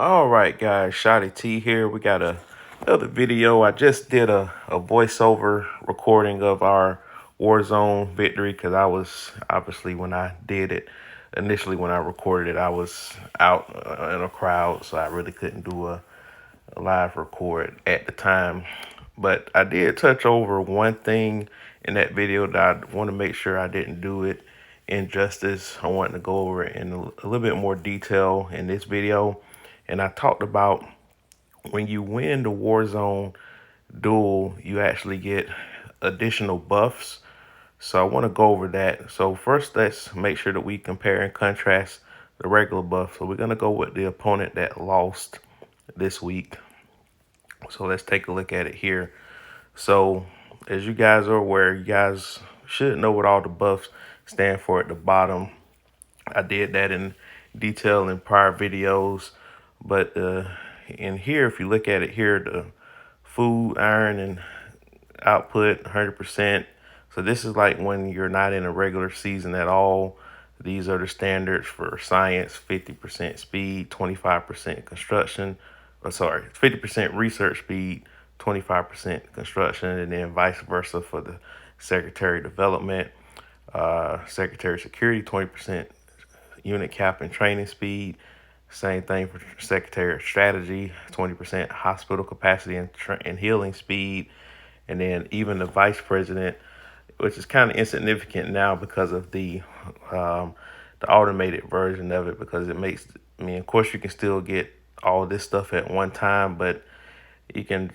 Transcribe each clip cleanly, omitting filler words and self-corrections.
All right, guys, Shotty T here. We got another video. I just did a voiceover recording of our Warzone victory because I was obviously when I did it initially when I recorded it, I was out in a crowd, so I really couldn't do a live record at the time. But I did touch over one thing in that video that I want to make sure I didn't do it injustice. I wanted to go over it in a little bit more detail in this video. And I talked about when you win the Warzone duel, you actually get additional buffs. So I want to go over that. So first, let's make sure that we compare and contrast the regular buff. So we're going to go with the opponent that lost this week. So let's take a look at it here. So as you guys are aware, you guys should know what all the buffs stand for at the bottom. I did that in detail in prior videos, but in here, if you look at it here, the food, iron, and output 100%. So this is like when you're not in a regular season at all. These are the standards for science: 50% speed, 25% construction. Oh, sorry, 50% research speed, 25% construction, and then vice versa for the secretary development, secretary security, 20% unit cap and training speed. Same thing for secretary of strategy, 20% hospital capacity and healing speed. And then even the vice president, which is kind of insignificant now because of the automated version of it, because it makes, I mean, of course you can still get all this stuff at one time, but you can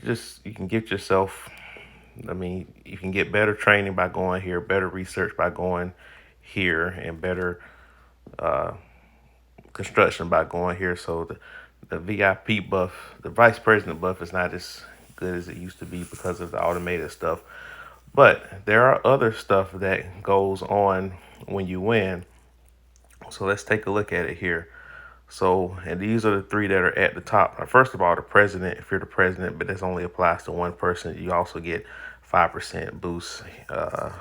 get yourself, I mean, you can get better training by going here, better research by going here, and better construction by going here. So the VIP buff, the vice president buff, is not as good as it used to be because of the automated stuff. But there are other stuff that goes on when you win. So let's take a look at it here. So, and these are the three that are at the top. First of all, the president, if you're the president, but this only applies to one person, you also get 5% boost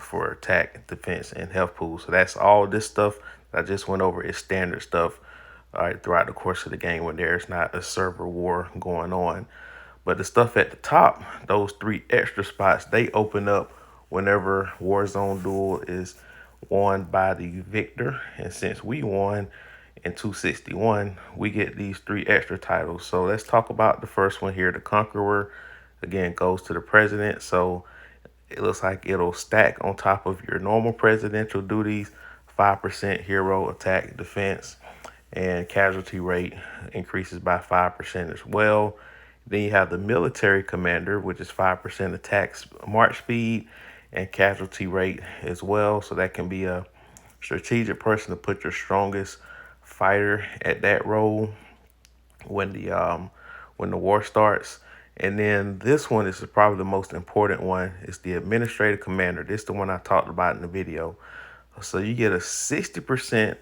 for attack, defense, and health pool. So that's all this stuff that I just went over is standard stuff throughout the course of the game when there's not a server war going on. But the stuff at the top, those three extra spots, they open up whenever Warzone Duel is won by the victor. And since we won in 261, we get these three extra titles. So let's talk about the first one here. The Conqueror, again, goes to the president. So it looks like it'll stack on top of your normal presidential duties, 5% hero attack defense, and casualty rate increases by 5% as well. Then you have the military commander, which is 5% attack march speed and casualty rate as well. So that can be a strategic person to put your strongest fighter at that role when the war starts. And then this one is probably the most important one. It's the administrative commander. This is the one I talked about in the video. So you get a 60%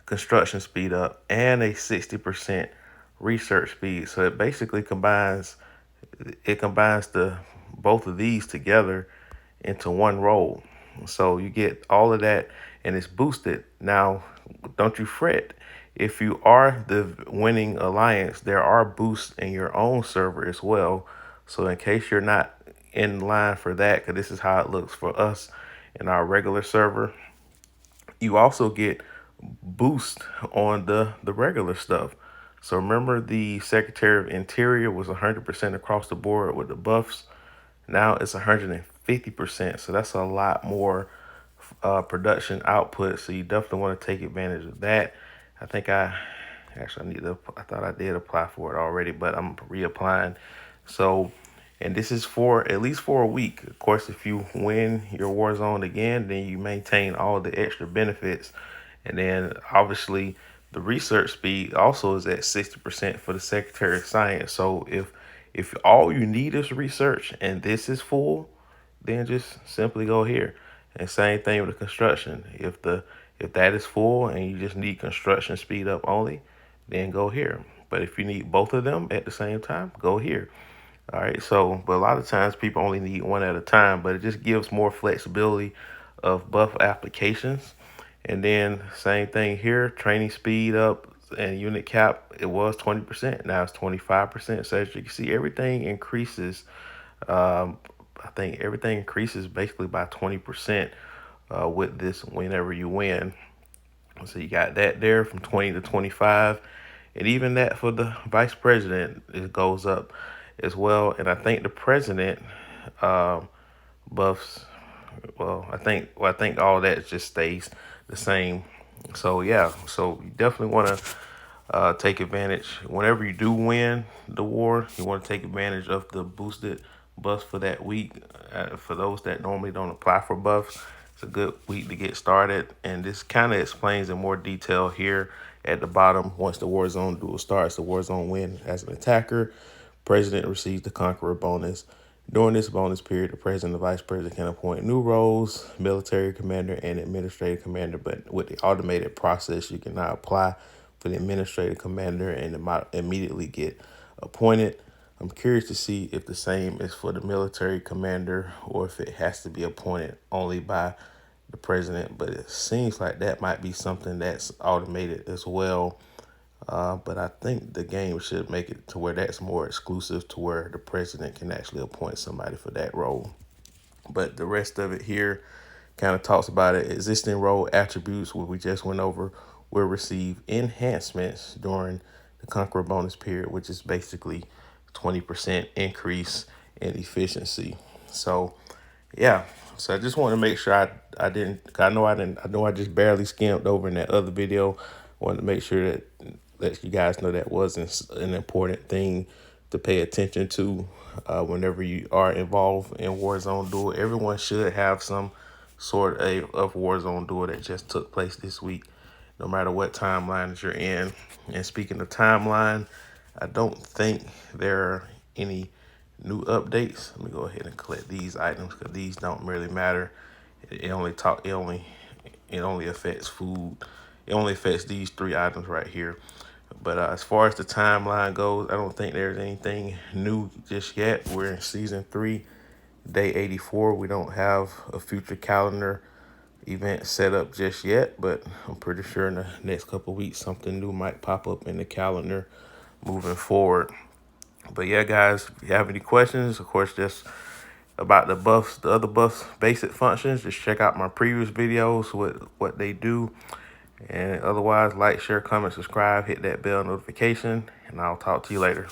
construction speed up and a 60% research speed. So it basically combines the both of these together into one role. So you get all of that and it's boosted. Now, don't you fret. If you are the winning alliance, there are boosts in your own server as well. So in case you're not in line for that, because this is how it looks for us in our regular server, you also get boost on the regular stuff. So remember the Secretary of Interior was 100% across the board with the buffs. Now it's 150%. So that's a lot more production output. So you definitely want to take advantage of that. I think I thought I did apply for it already, but I'm reapplying. So, and this is for at least for a week. Of course, if you win your Warzone again, then you maintain all the extra benefits. And then obviously the research speed also is at 60% for the Secretary of Science. So if all you need is research and this is full, then just simply go here. And same thing with the construction. If that is full and you just need construction speed up only, then go here. But if you need both of them at the same time, go here. All right. So, but a lot of times people only need one at a time, but it just gives more flexibility of buff applications. And then same thing here, training speed up and unit cap, it was 20%. Now it's 25%. So as you can see, everything increases. Um, I think everything increases basically by 20% with this whenever you win. So you got that there from 20 to 25. And even that for the vice president, it goes up as well. And I think the president um, buffs, I think all that just stays the same. So yeah, so you definitely want to take advantage whenever you do win the war. You want to take advantage of the boosted buffs for that week. For those that normally don't apply for buffs, it's a good week to get started. And this kind of explains in more detail here at the bottom. Once the Warzone duel starts, the Warzone win as an attacker. President receives the Conqueror bonus. During this bonus period, the president and the vice president can appoint new roles, military commander and administrative commander. But with the automated process, you can now apply for the administrative commander and immediately get appointed. I'm curious to see if the same is for the military commander or if it has to be appointed only by the president. But it seems like that might be something that's automated as well. But I think the game should make it to where that's more exclusive to where the president can actually appoint somebody for that role. But the rest of it here kind of talks about it. Existing role attributes, what we just went over, will receive enhancements during the Conqueror bonus period, which is basically 20% increase in efficiency. So yeah, so I just want to make sure I didn't, I know I just barely skimmed over in that other video. Wanted to make sure that let you guys know that wasn't an important thing to pay attention to whenever you are involved in Warzone Duel. Everyone should have some sort of Warzone Duel that just took place this week, no matter what timeline that you're in. And speaking of timeline, I don't think there are any new updates. Let me go ahead and collect these items because these don't really matter. It only affects food. It only affects these three items right here. But as far as the timeline goes, I don't think there's anything new just yet. We're in season 3, day 84. We don't have a future calendar event set up just yet, but I'm pretty sure in the next couple of weeks something new might pop up in the calendar moving forward. But yeah, guys, if you have any questions, of course, just about the buffs, the other buffs, basic functions, just check out my previous videos with what they do. And otherwise, like, share, comment, subscribe, hit that bell notification, and I'll talk to you later.